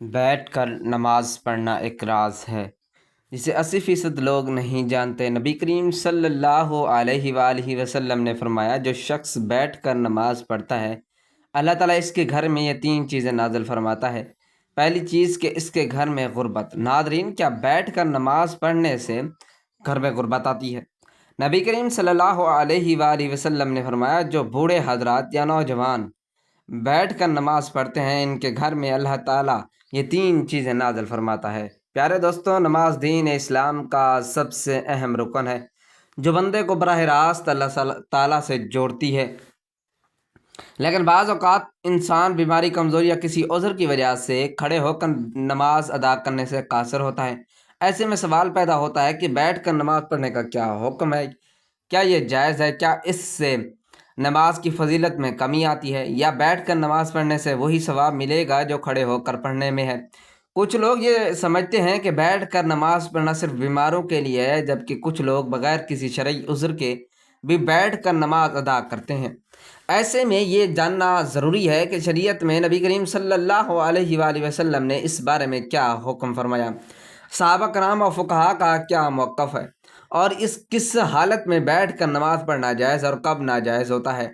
بیٹھ کر نماز پڑھنا ایک راز ہے جسے 80% لوگ نہیں جانتے۔ نبی کریم صلی اللہ علیہ وآلہ وسلم نے فرمایا، جو شخص بیٹھ کر نماز پڑھتا ہے اللہ تعالیٰ اس کے گھر میں یہ 3 چیزیں نازل فرماتا ہے۔ پہلی چیز کہ اس کے گھر میں غربت۔ ناظرین، کیا بیٹھ کر نماز پڑھنے سے گھر میں غربت آتی ہے؟ نبی کریم صلی اللہ علیہ وآلہ وسلم نے فرمایا، جو بوڑھے حضرات یا نوجوان بیٹھ کر نماز پڑھتے ہیں ان کے گھر میں اللہ تعالیٰ یہ 3 چیزیں نازل فرماتا ہے۔ پیارے دوستوں، نماز دین اسلام کا سب سے اہم رکن ہے جو بندے کو براہ راست اللہ تعالیٰ سے جوڑتی ہے، لیکن بعض اوقات انسان بیماری، کمزوری یا کسی عذر کی وجہ سے کھڑے ہو کر نماز ادا کرنے سے قاصر ہوتا ہے۔ ایسے میں سوال پیدا ہوتا ہے کہ بیٹھ کر نماز پڑھنے کا کیا حکم ہے؟ کیا یہ جائز ہے؟ کیا اس سے نماز کی فضیلت میں کمی آتی ہے، یا بیٹھ کر نماز پڑھنے سے وہی ثواب ملے گا جو کھڑے ہو کر پڑھنے میں ہے؟ کچھ لوگ یہ سمجھتے ہیں کہ بیٹھ کر نماز پڑھنا صرف بیماروں کے لیے ہے، جبکہ کچھ لوگ بغیر کسی شرعی عذر کے بھی بیٹھ کر نماز ادا کرتے ہیں۔ ایسے میں یہ جاننا ضروری ہے کہ شریعت میں نبی کریم صلی اللہ علیہ وآلہ وسلم نے اس بارے میں کیا حکم فرمایا، صحابہ کرام اور فقہا کا کیا موقف ہے، اور کس حالت میں بیٹھ کر نماز پڑھنا جائز اور کب ناجائز ہوتا ہے۔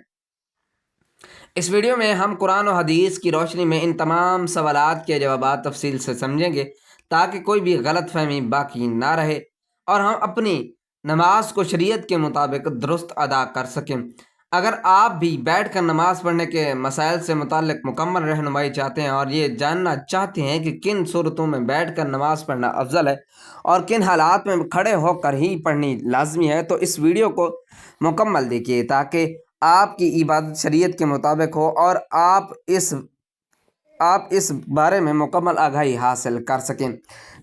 اس ویڈیو میں ہم قرآن و حدیث کی روشنی میں ان تمام سوالات کے جوابات تفصیل سے سمجھیں گے، تاکہ کوئی بھی غلط فہمی باقی نہ رہے اور ہم اپنی نماز کو شریعت کے مطابق درست ادا کر سکیں۔ اگر آپ بھی بیٹھ کر نماز پڑھنے کے مسائل سے متعلق مکمل رہنمائی چاہتے ہیں اور یہ جاننا چاہتے ہیں کہ کن صورتوں میں بیٹھ کر نماز پڑھنا افضل ہے اور کن حالات میں کھڑے ہو کر ہی پڑھنی لازمی ہے، تو اس ویڈیو کو مکمل دیکھیے تاکہ آپ کی عبادت شریعت کے مطابق ہو اور آپ اس بارے میں مکمل آگاہی حاصل کر سکیں۔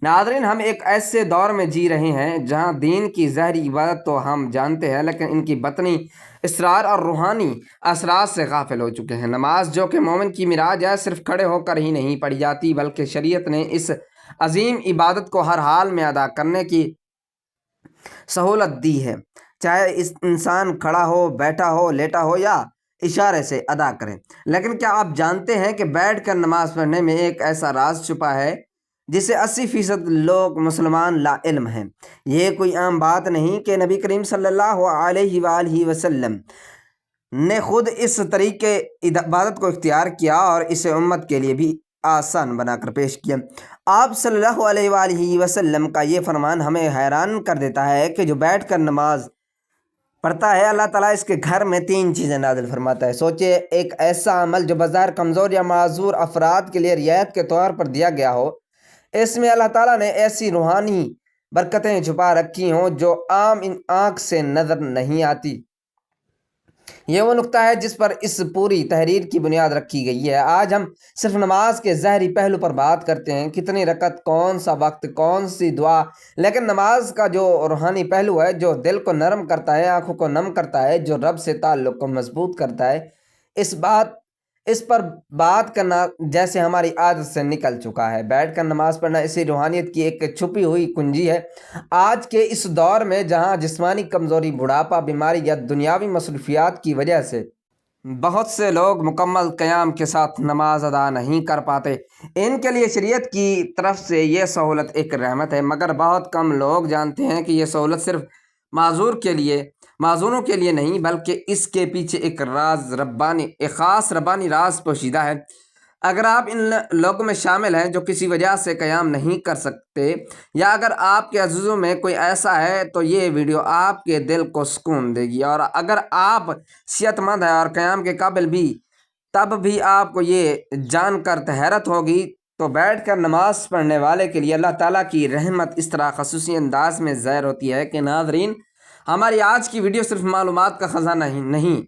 ناظرین، ہم ایک ایسے دور میں جی رہے ہیں جہاں دین کی ظاہری عبادت تو ہم جانتے ہیں، لیکن ان کی باطنی اسرار اور روحانی اثرات سے غافل ہو چکے ہیں۔ نماز، جو کہ مومن کی معراج ہے، صرف کھڑے ہو کر ہی نہیں پڑھی جاتی، بلکہ شریعت نے اس عظیم عبادت کو ہر حال میں ادا کرنے کی سہولت دی ہے، چاہے انسان کھڑا ہو، بیٹھا ہو، لیٹا ہو یا اشارے سے ادا کریں۔ لیکن کیا آپ جانتے ہیں کہ بیٹھ کر نماز پڑھنے میں ایک ایسا راز چھپا ہے جسے 80% لوگ مسلمان لا علم ہیں؟ یہ کوئی عام بات نہیں کہ نبی کریم صلی اللہ علیہ وآلہ وسلم نے خود اس طریقے عبادت کو اختیار کیا اور اسے امت کے لیے بھی آسان بنا کر پیش کیا۔ آپ صلی اللہ علیہ وآلہ وسلم کا یہ فرمان ہمیں حیران کر دیتا ہے کہ جو بیٹھ کر نماز پڑھتا ہے اللہ تعالیٰ اس کے گھر میں 3 چیزیں نازل فرماتا ہے۔ سوچے، ایک ایسا عمل جو بظاہر کمزور یا معذور افراد کے لیے رعایت کے طور پر دیا گیا ہو، اس میں اللہ تعالیٰ نے ایسی روحانی برکتیں چھپا رکھی ہوں جو عام آنکھ سے نظر نہیں آتی۔ یہ وہ نقطہ ہے جس پر اس پوری تحریر کی بنیاد رکھی گئی ہے۔ آج ہم صرف نماز کے ظاہری پہلو پر بات کرتے ہیں، کتنی رکعت، کون سا وقت، کون سی دعا، لیکن نماز کا جو روحانی پہلو ہے، جو دل کو نرم کرتا ہے، آنکھوں کو نم کرتا ہے، جو رب سے تعلق کو مضبوط کرتا ہے، اس پر بات کرنا جیسے ہماری عادت سے نکل چکا ہے۔ بیٹھ کر نماز پڑھنا اسی روحانیت کی ایک چھپی ہوئی کنجی ہے۔ آج کے اس دور میں جہاں جسمانی کمزوری، بڑھاپا، بیماری یا دنیاوی مصروفیات کی وجہ سے بہت سے لوگ مکمل قیام کے ساتھ نماز ادا نہیں کر پاتے، ان کے لیے شریعت کی طرف سے یہ سہولت ایک رحمت ہے، مگر بہت کم لوگ جانتے ہیں کہ یہ سہولت صرف معذوروں کے لیے نہیں، بلکہ اس کے پیچھے ایک خاص ربانی راز پوشیدہ ہے۔ اگر آپ ان لوگوں میں شامل ہیں جو کسی وجہ سے قیام نہیں کر سکتے، یا اگر آپ کے عزیزوں میں کوئی ایسا ہے، تو یہ ویڈیو آپ کے دل کو سکون دے گی، اور اگر آپ صحت مند ہیں اور قیام کے قابل بھی، تب بھی آپ کو یہ جان کر حیرت ہوگی۔ تو بیٹھ کر نماز پڑھنے والے کے لیے اللہ تعالیٰ کی رحمت اس طرح خصوصی انداز میں ظاہر ہوتی ہے کہ ناظرین، ہماری آج کی ویڈیو صرف معلومات کا خزانہ نہیں،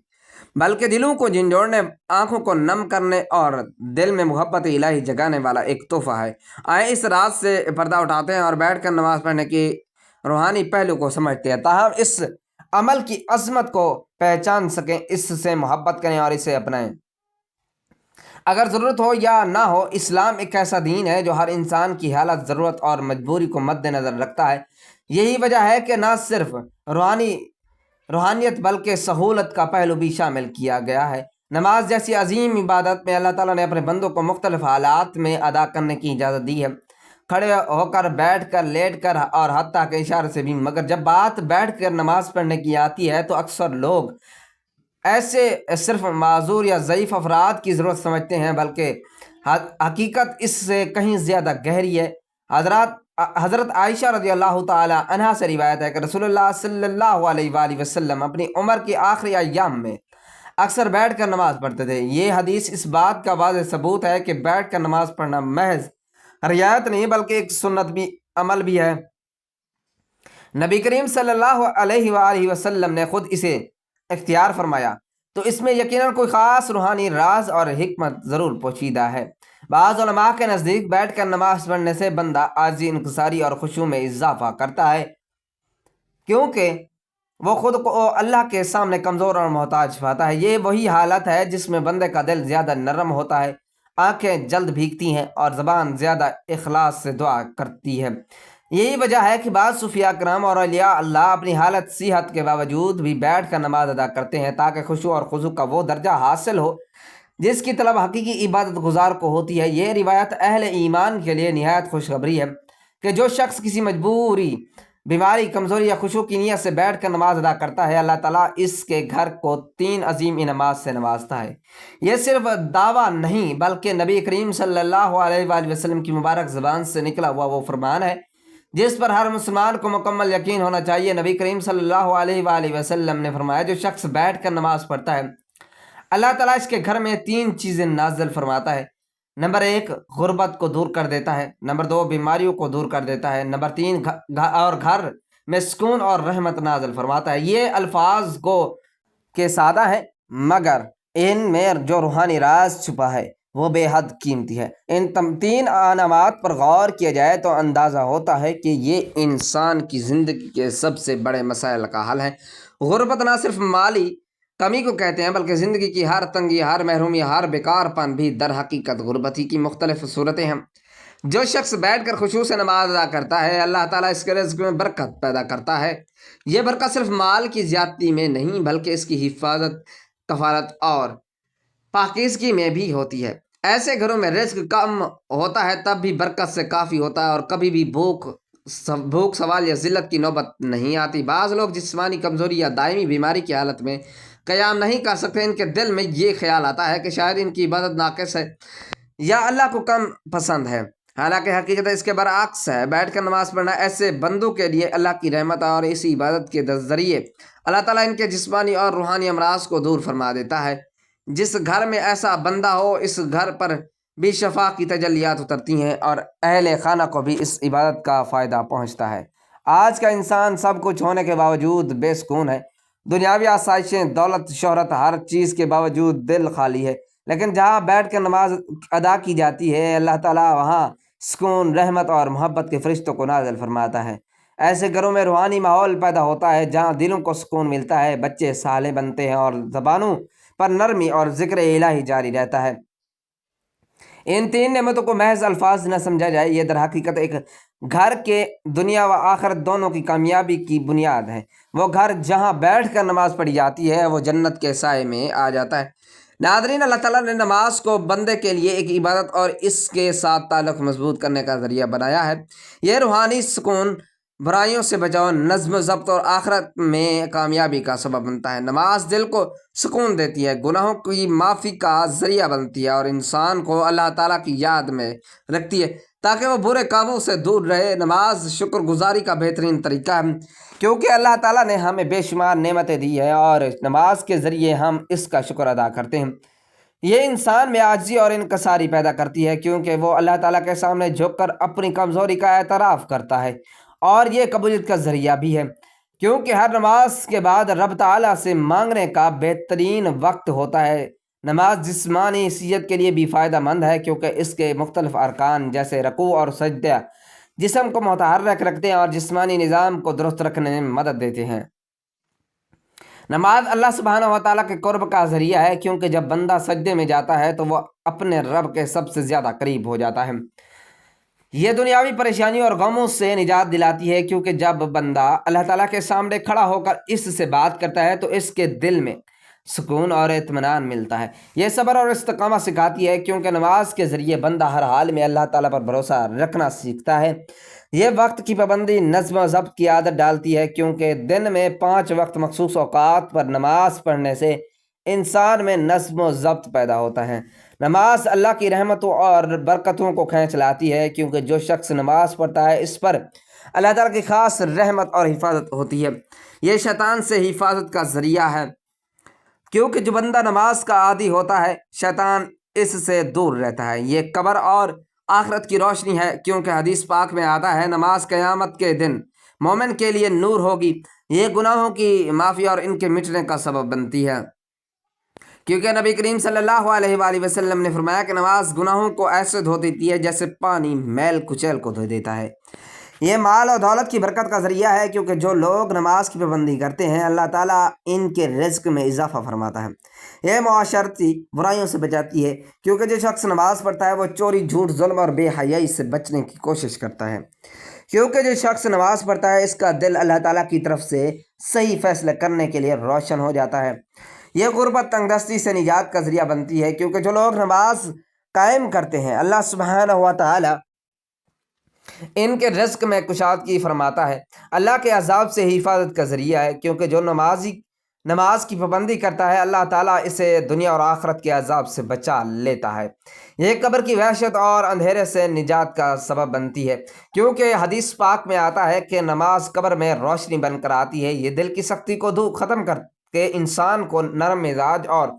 بلکہ دلوں کو جھنجھوڑنے، آنکھوں کو نم کرنے اور دل میں محبت الہی جگانے والا ایک تحفہ ہے۔ آئیں اس راز سے پردہ اٹھاتے ہیں اور بیٹھ کر نماز پڑھنے کی روحانی پہلو کو سمجھتے ہیں، تاہم اس عمل کی عظمت کو پہچان سکیں، اس سے محبت کریں اور اسے اپنائیں۔ اگر ضرورت ہو یا نہ ہو، اسلام ایک ایسا دین ہے جو ہر انسان کی حالت، ضرورت اور مجبوری کو مد نظر رکھتا ہے۔ یہی وجہ ہے کہ نہ صرف روحانیت بلکہ سہولت کا پہلو بھی شامل کیا گیا ہے۔ نماز جیسی عظیم عبادت میں اللہ تعالیٰ نے اپنے بندوں کو مختلف حالات میں ادا کرنے کی اجازت دی ہے، کھڑے ہو کر، بیٹھ کر، لیٹ کر اور حتیٰ کہ اشارے سے بھی۔ مگر جب بات بیٹھ کر نماز پڑھنے کی آتی ہے تو اکثر لوگ ایسے صرف معذور یا ضعیف افراد کی ضرورت سمجھتے ہیں، بلکہ حقیقت اس سے کہیں زیادہ گہری ہے۔ حضرت عائشہ رضی اللہ تعالی عنہا سے روایت ہے کہ رسول اللہ صلی اللہ علیہ وآلہ وسلم اپنی عمر کے آخری ایام میں اکثر بیٹھ کر نماز پڑھتے تھے۔ یہ حدیث اس بات کا واضح ثبوت ہے کہ بیٹھ کر نماز پڑھنا محض رعایت نہیں بلکہ ایک سنت بھی عمل بھی ہے۔ نبی کریم صلی اللہ علیہ وآلہ وسلم نے خود اسے اختیار فرمایا، تو اس میں یقیناً کوئی خاص روحانی راز اور حکمت ضرور پوشیدہ ہے۔ بعض علماء کے نزدیک بیٹھ کر نماز پڑھنے سے بندہ عاجزی، انکساری اور خشوع میں اضافہ کرتا ہے، کیونکہ وہ خود کو اللہ کے سامنے کمزور اور محتاج پاتا ہے۔ یہ وہی حالت ہے جس میں بندے کا دل زیادہ نرم ہوتا ہے، آنکھیں جلد بھیگتی ہیں اور زبان زیادہ اخلاص سے دعا کرتی ہے۔ یہی وجہ ہے کہ بعض صوفیاء کرام اور اولیاء اللہ اپنی حالت صحت کے باوجود بھی بیٹھ کر نماز ادا کرتے ہیں، تاکہ خشوع اور خضوع کا وہ درجہ حاصل ہو جس کی طلب حقیقی عبادت گزار کو ہوتی ہے۔ یہ روایت اہل ایمان کے لیے نہایت خوشخبری ہے کہ جو شخص کسی مجبوری، بیماری، کمزوری یا خشوع کی نیت سے بیٹھ کر نماز ادا کرتا ہے، اللہ تعالیٰ اس کے گھر کو 3 عظیم انعامات سے نوازتا ہے۔ یہ صرف دعویٰ نہیں بلکہ نبی کریم صلی اللہ علیہ وآلہ وسلم کی مبارک زبان سے نکلا ہوا وہ فرمان ہے جس پر ہر مسلمان کو مکمل یقین ہونا چاہیے۔ نبی کریم صلی اللہ علیہ وآلہ وسلم نے فرمایا، جو شخص بیٹھ کر نماز پڑھتا ہے اللہ تعالیٰ اس کے گھر میں 3 چیزیں نازل فرماتا ہے۔ نمبر 1، غربت کو دور کر دیتا ہے۔ نمبر 2، بیماریوں کو دور کر دیتا ہے۔ نمبر 3، اور گھر میں سکون اور رحمت نازل فرماتا ہے۔ یہ الفاظ کو کہ سادہ ہے مگر ان میں جو روحانی راز چھپا ہے وہ بے حد قیمتی ہے۔ ان 3 انعامات پر غور کیا جائے تو اندازہ ہوتا ہے کہ یہ انسان کی زندگی کے سب سے بڑے مسائل کا حل ہے۔ غربت نہ صرف مالی کمی کو کہتے ہیں بلکہ زندگی کی ہر تنگی، ہر محرومی، ہر بیکار پن بھی در حقیقت غربت ہی کی مختلف صورتیں ہیں۔ جو شخص بیٹھ کر خشوع سے نماز ادا کرتا ہے اللہ تعالیٰ اس کے رزق میں برکت پیدا کرتا ہے۔ یہ برکت صرف مال کی زیادتی میں نہیں بلکہ اس کی حفاظت، کفالت اور پاکیزگی میں بھی ہوتی ہے۔ ایسے گھروں میں رزق کم ہوتا ہے تب بھی برکت سے کافی ہوتا ہے اور کبھی بھی بھوک سوال یا ذلت کی نوبت نہیں آتی۔ بعض لوگ جسمانی کمزوری یا دائمی بیماری کی حالت میں قیام نہیں کر سکتے، ان کے دل میں یہ خیال آتا ہے کہ شاید ان کی عبادت ناقص ہے یا اللہ کو کم پسند ہے، حالانکہ حقیقت اس کے برعکس ہے۔ بیٹھ کر نماز پڑھنا ایسے بندوں کے لیے اللہ کی رحمت اور اس عبادت کے ذریعے اللہ تعالیٰ ان کے جسمانی اور روحانی امراض کو دور فرما دیتا ہے۔ جس گھر میں ایسا بندہ ہو اس گھر پر بھی شفا کی تجلیات اترتی ہیں اور اہل خانہ کو بھی اس عبادت کا فائدہ پہنچتا ہے۔ آج کا انسان سب کچھ ہونے کے باوجود بے سکون ہے، دنیاوی آسائشیں، دولت، شہرت، ہر چیز کے باوجود دل خالی ہے۔ لیکن جہاں بیٹھ کر نماز ادا کی جاتی ہے اللہ تعالیٰ وہاں سکون، رحمت اور محبت کے فرشتوں کو نازل فرماتا ہے۔ ایسے گھروں میں روحانی ماحول پیدا ہوتا ہے جہاں دلوں کو سکون ملتا ہے، بچے صالح بنتے ہیں اور زبانوں پر نرمی اور ذکر الہی جاری رہتا ہے۔ ان 3 نعمتوں کو محض الفاظ نہ سمجھا جائے، یہ در حقیقت ایک گھر کے دنیا و آخرت دونوں کی کامیابی کی بنیاد ہے۔ وہ گھر جہاں بیٹھ کر نماز پڑھی جاتی ہے وہ جنت کے سائے میں آ جاتا ہے۔ ناظرین، اللہ تعالیٰ نے نماز کو بندے کے لیے ایک عبادت اور اس کے ساتھ تعلق مضبوط کرنے کا ذریعہ بنایا ہے۔ یہ روحانی سکون، برائیوں سے بچاؤ، نظم و ضبط اور آخرت میں کامیابی کا سبب بنتا ہے۔ نماز دل کو سکون دیتی ہے، گناہوں کی معافی کا ذریعہ بنتی ہے اور انسان کو اللہ تعالیٰ کی یاد میں رکھتی ہے تاکہ وہ برے کاموں سے دور رہے۔ نماز شکر گزاری کا بہترین طریقہ ہے کیونکہ اللہ تعالیٰ نے ہمیں بے شمار نعمتیں دی ہیں اور نماز کے ذریعے ہم اس کا شکر ادا کرتے ہیں۔ یہ انسان میں عاجزی اور انکساری پیدا کرتی ہے کیونکہ وہ اللہ تعالیٰ کے سامنے جھک کر اپنی کمزوری کا اعتراف کرتا ہے، اور یہ قبولیت کا ذریعہ بھی ہے کیونکہ ہر نماز کے بعد رب تعالیٰ سے مانگنے کا بہترین وقت ہوتا ہے۔ نماز جسمانی صحت کے لیے بھی فائدہ مند ہے کیونکہ اس کے مختلف ارکان جیسے رکوع اور سجدہ جسم کو متحرک رکھتے ہیں اور جسمانی نظام کو درست رکھنے میں مدد دیتے ہیں۔ نماز اللہ سبحانہ و تعالیٰ کے قرب کا ذریعہ ہے کیونکہ جب بندہ سجدے میں جاتا ہے تو وہ اپنے رب کے سب سے زیادہ قریب ہو جاتا ہے۔ یہ دنیاوی پریشانیوں اور غموں سے نجات دلاتی ہے کیونکہ جب بندہ اللہ تعالیٰ کے سامنے کھڑا ہو کر اس سے بات کرتا ہے تو اس کے دل میں سکون اور اطمینان ملتا ہے۔ یہ صبر اور استقامت سکھاتی ہے، کیونکہ نماز کے ذریعے بندہ ہر حال میں اللہ تعالیٰ پر بھروسہ رکھنا سیکھتا ہے۔ یہ وقت کی پابندی، نظم و ضبط کی عادت ڈالتی ہے، کیونکہ دن میں 5 وقت مخصوص اوقات پر نماز پڑھنے سے انسان میں نظم و ضبط پیدا ہوتا ہے۔ نماز اللہ کی رحمتوں اور برکتوں کو کھینچ لاتی ہے، کیونکہ جو شخص نماز پڑھتا ہے اس پر اللہ تعالیٰ کی خاص رحمت اور حفاظت ہوتی ہے۔ یہ شیطان سے حفاظت کا ذریعہ ہے، کیونکہ جو بندہ نماز کا عادی ہوتا ہے شیطان اس سے دور رہتا ہے۔ یہ قبر اور آخرت کی روشنی ہے، کیونکہ حدیث پاک میں آتا ہے نماز قیامت کے دن مومن کے لیے نور ہوگی۔ یہ گناہوں کی معافی اور ان کے مٹنے کا سبب بنتی ہے، کیونکہ نبی کریم صلی اللہ علیہ وآلہ وسلم نے فرمایا کہ نماز گناہوں کو ایسے دھو دیتی ہے جیسے پانی میل کچیل کو دھو دیتا ہے۔ یہ مال اور دولت کی برکت کا ذریعہ ہے، کیونکہ جو لوگ نماز کی پابندی کرتے ہیں اللہ تعالیٰ ان کے رزق میں اضافہ فرماتا ہے۔ یہ معاشرتی برائیوں سے بچاتی ہے، کیونکہ جو شخص نماز پڑھتا ہے وہ چوری، جھوٹ، ظلم اور بے حیائی سے بچنے کی کوشش کرتا ہے، کیونکہ جو شخص نماز پڑھتا ہے اس کا دل اللہ تعالیٰ کی طرف سے صحیح فیصلے کرنے کے لیے روشن ہو جاتا ہے۔ یہ غربت، تنگ دستی سے نجات کا ذریعہ بنتی ہے، کیونکہ جو لوگ نماز قائم کرتے ہیں اللہ سبحانہ و تعالیٰ ان کے رزق میں کشادگی فرماتا ہے۔ اللہ کے عذاب سے حفاظت کا ذریعہ ہے، کیونکہ جو نماز کی پابندی کرتا ہے اللہ تعالیٰ اسے دنیا اور آخرت کے عذاب سے بچا لیتا ہے۔ یہ قبر کی وحشت اور اندھیرے سے نجات کا سبب بنتی ہے، کیونکہ حدیث پاک میں آتا ہے کہ نماز قبر میں روشنی بن کر آتی ہے۔ یہ دل کی سختی کو ختم کر کے انسان کو نرم مزاج اور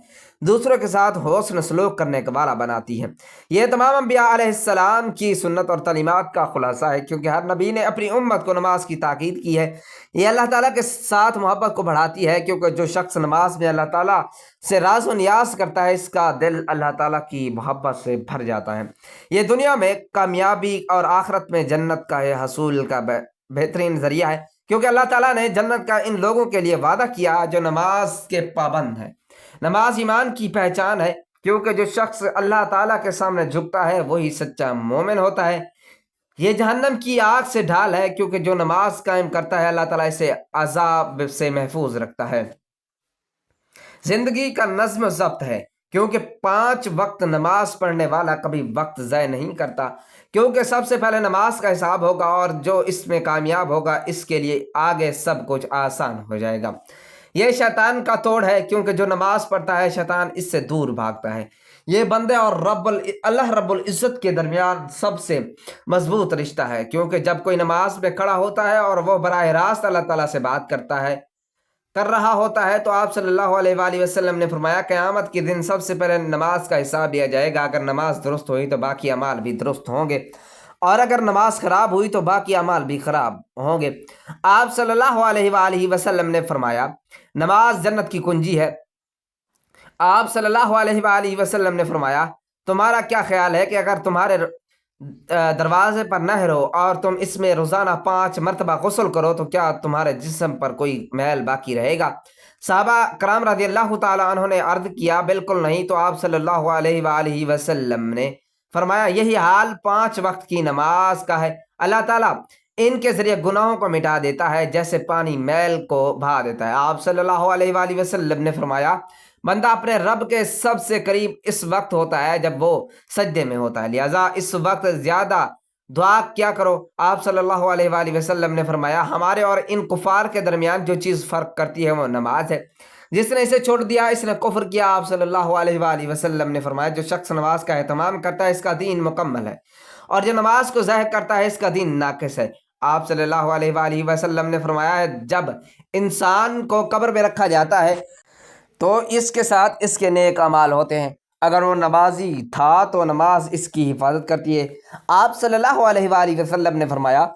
دوسروں کے ساتھ حسن سلوک کرنے کا والا بناتی ہے۔ یہ تمام انبیاء علیہ السلام کی سنت اور تعلیمات کا خلاصہ ہے، کیونکہ ہر نبی نے اپنی امت کو نماز کی تاکید کی ہے۔ یہ اللہ تعالیٰ کے ساتھ محبت کو بڑھاتی ہے، کیونکہ جو شخص نماز میں اللہ تعالیٰ سے راز و نیاز کرتا ہے اس کا دل اللہ تعالیٰ کی محبت سے بھر جاتا ہے۔ یہ دنیا میں کامیابی اور آخرت میں جنت کا حصول کا بہترین ذریعہ ہے، کیونکہ اللہ تعالیٰ نے جنت کا ان لوگوں کے لیے وعدہ کیا جو نماز کے پابند ہیں۔ نماز ایمان کی پہچان ہے، کیونکہ جو شخص اللہ تعالیٰ کے سامنے جھکتا ہے وہی سچا مومن ہوتا ہے۔ یہ جہنم کی آگ سے ڈھال ہے، کیونکہ جو نماز قائم کرتا ہے اللہ تعالیٰ اسے عذاب سے محفوظ رکھتا ہے۔ زندگی کا نظم و ضبط ہے، کیونکہ 5 وقت نماز پڑھنے والا کبھی وقت ضائع نہیں کرتا، کیونکہ سب سے پہلے نماز کا حساب ہوگا اور جو اس میں کامیاب ہوگا اس کے لیے آگے سب کچھ آسان ہو جائے گا۔ یہ شیطان کا توڑ ہے، کیونکہ جو نماز پڑھتا ہے شیطان اس سے دور بھاگتا ہے۔ یہ بندے اور اللہ رب العزت کے درمیان سب سے مضبوط رشتہ ہے، کیونکہ جب کوئی نماز میں کھڑا ہوتا ہے اور وہ براہ راست اللہ تعالیٰ سے بات کر رہا ہوتا ہے تو آپ صلی اللہ علیہ وآلہ وسلم نے فرمایا قیامت کے دن سب سے پہلے نماز کا حساب لیا جائے گا۔ اگر نماز درست ہوئی تو باقی اعمال بھی درست ہوں گے، اور اگر نماز خراب ہوئی تو باقی اعمال بھی خراب ہوں گے۔ آپ صلی اللہ علیہ وآلہ وسلم نے فرمایا نماز جنت کی کنجی ہے۔ آپ صلی اللہ علیہ وآلہ وسلم نے فرمایا تمہارا کیا خیال ہے کہ اگر تمہارے دروازے پر نہر ہو اور تم اس میں روزانہ 5 مرتبہ غسل کرو تو کیا تمہارے جسم پر کوئی میل باقی رہے گا؟ صحابہ کرام رضی اللہ تعالیٰ عنہ نے عرض کیا بالکل نہیں۔ تو آپ صلی اللہ علیہ وآلہ وسلم نے فرمایا یہی حال 5 وقت کی نماز کا ہے، اللہ تعالیٰ ان کے ذریعے گناہوں کو مٹا دیتا ہے جیسے پانی میل کو بہا دیتا ہے۔ آپ صلی اللہ علیہ وآلہ وسلم نے فرمایا بندہ اپنے رب کے سب سے قریب اس وقت ہوتا ہے جب وہ سجدے میں ہوتا ہے، لہذا اس وقت زیادہ دعا کیا کرو۔ آپ صلی اللہ علیہ وآلہ وسلم نے فرمایا ہمارے اور ان کفار کے درمیان جو چیز فرق کرتی ہے وہ نماز ہے، جس نے اسے چھوڑ دیا اس نے کفر کیا۔ آپ صلی اللہ علیہ وآلہ وسلم نے فرمایا جو شخص نماز کا اہتمام کرتا ہے اس کا دین مکمل ہے، اور جو نماز کو ضائع کرتا ہے اس کا دین ناقص ہے۔ آپ صلی اللہ علیہ وآلہ وسلم نے فرمایا جب انسان کو قبر میں رکھا جاتا ہے تو اس کے ساتھ اس کے نیک اعمال ہوتے ہیں، اگر وہ نمازی تھا تو نماز اس کی حفاظت کرتی ہے۔ آپ صلی اللہ علیہ وآلہ وسلم نے فرمایا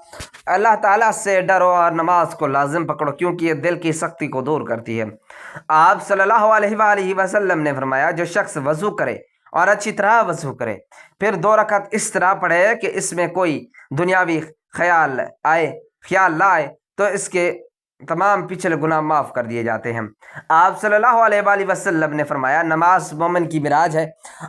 اللہ تعالیٰ سے ڈرو اور نماز کو لازم پکڑو، کیونکہ یہ دل کی سختی کو دور کرتی ہے۔ آپ صلی اللہ علیہ وآلہ وسلم نے فرمایا جو شخص وضو کرے اور اچھی طرح وضو کرے پھر 2 رکعت اس طرح پڑھے کہ اس میں کوئی دنیاوی خیال نہ آئے تو اس کے تمام پچھلے گناہ معاف کر دیے جاتے ہیں۔ آپ صلی اللہ علیہ وآلہ وسلم نے فرمایا نماز مومن کی معراج ہے۔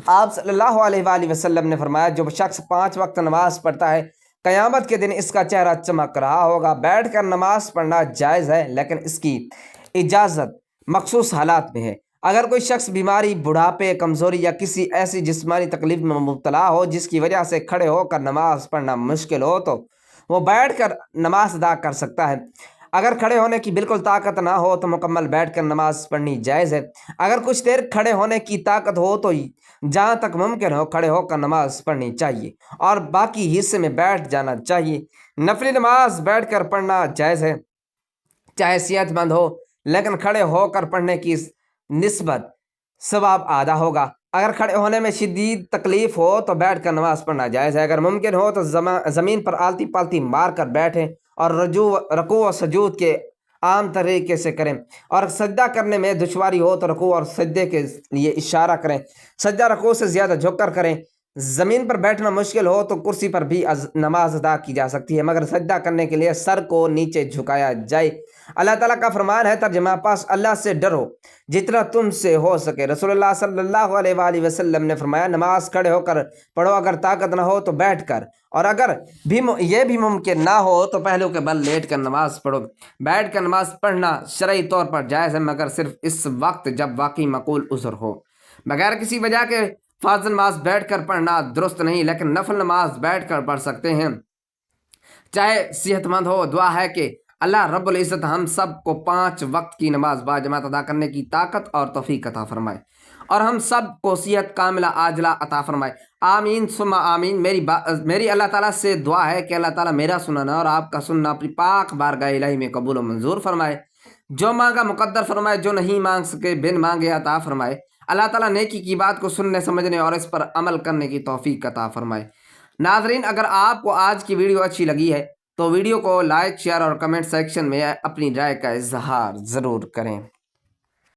آپ صلی اللہ علیہ وآلہ وسلم نے فرمایا جو شخص 5 وقت نماز پڑھتا ہے قیامت کے دن اس کا چہرہ چمک رہا ہوگا۔ بیٹھ کر نماز پڑھنا جائز ہے لیکن اس کی اجازت مخصوص حالات میں ہے۔ اگر کوئی شخص بیماری، بڑھاپے، کمزوری یا کسی ایسی جسمانی تکلیف میں مبتلا ہو جس کی وجہ سے کھڑے ہو کر نماز پڑھنا مشکل ہو تو وہ بیٹھ کر نماز ادا کر سکتا ہے۔ اگر کھڑے ہونے کی بالکل طاقت نہ ہو تو مکمل بیٹھ کر نماز پڑھنی جائز ہے۔ اگر کچھ دیر کھڑے ہونے کی طاقت ہو تو جہاں تک ممکن ہو کھڑے ہو کر نماز پڑھنی چاہیے اور باقی حصے میں بیٹھ جانا چاہیے۔ نفلی نماز بیٹھ کر پڑھنا جائز ہے، چاہے صحت مند ہو، لیکن کھڑے ہو کر پڑھنے کی نسبت ثواب آدھا ہوگا۔ اگر کھڑے ہونے میں شدید تکلیف ہو تو بیٹھ کر نماز پڑھنا جائز ہے۔ اگر ممکن ہو تو زمین پر آلتی پالتی مار کر بیٹھیں اور رکوع و سجود کے عام طریقے سے کریں، اور سجدہ کرنے میں دشواری ہو تو رکوع اور سجدے کے لیے اشارہ کریں۔ سجدہ رکوع سے زیادہ جھک کر کریں۔ زمین پر بیٹھنا مشکل ہو تو کرسی پر بھی نماز ادا کی جا سکتی ہے، مگر سجدہ کرنے کے لیے سر کو نیچے جھکایا جائے۔ اللہ تعالیٰ کا فرمان ہے، ترجمہ پاس، اللہ سے ڈرو جتنا تم سے ہو سکے۔ رسول اللہ صلی اللہ علیہ وآلہ وسلم نے فرمایا، نماز کھڑے ہو کر پڑھو، اگر طاقت نہ ہو تو بیٹھ کر، اور اگر یہ بھی ممکن نہ ہو تو پہلو کے بل لیٹ کر نماز پڑھو۔ بیٹھ کر نماز پڑھنا شرعی طور پر جائز ہے، مگر صرف اس وقت جب واقعی معقول عذر ہو۔ بغیر کسی وجہ کے فرض نماز بیٹھ کر پڑھنا درست نہیں، لیکن نفل نماز بیٹھ کر پڑھ سکتے ہیں، چاہے صحت مند ہو۔ دعا ہے کہ اللہ رب العزت ہم سب کو 5 وقت کی نماز باجماعت ادا کرنے کی طاقت اور توفیق عطا فرمائے، اور ہم سب کو صحت کاملہ عاجلہ عطا فرمائے، آمین ثم آمین۔ میری اللہ تعالیٰ سے دعا ہے کہ اللہ تعالیٰ میرا سننا اور آپ کا سننا اپنی پاک بارگاہ الہی میں قبول و منظور فرمائے، جو مانگا مقدر فرمائے، جو نہیں مانگ سکے بن مانگے عطا فرمائے۔ اللہ تعالیٰ نیکی کی بات کو سننے، سمجھنے اور اس پر عمل کرنے کی توفیق عطا فرمائے۔ ناظرین، اگر آپ کو آج کی ویڈیو اچھی لگی ہے تو ویڈیو کو لائک، شیئر اور کمنٹ سیکشن میں اپنی رائے کا اظہار ضرور کریں۔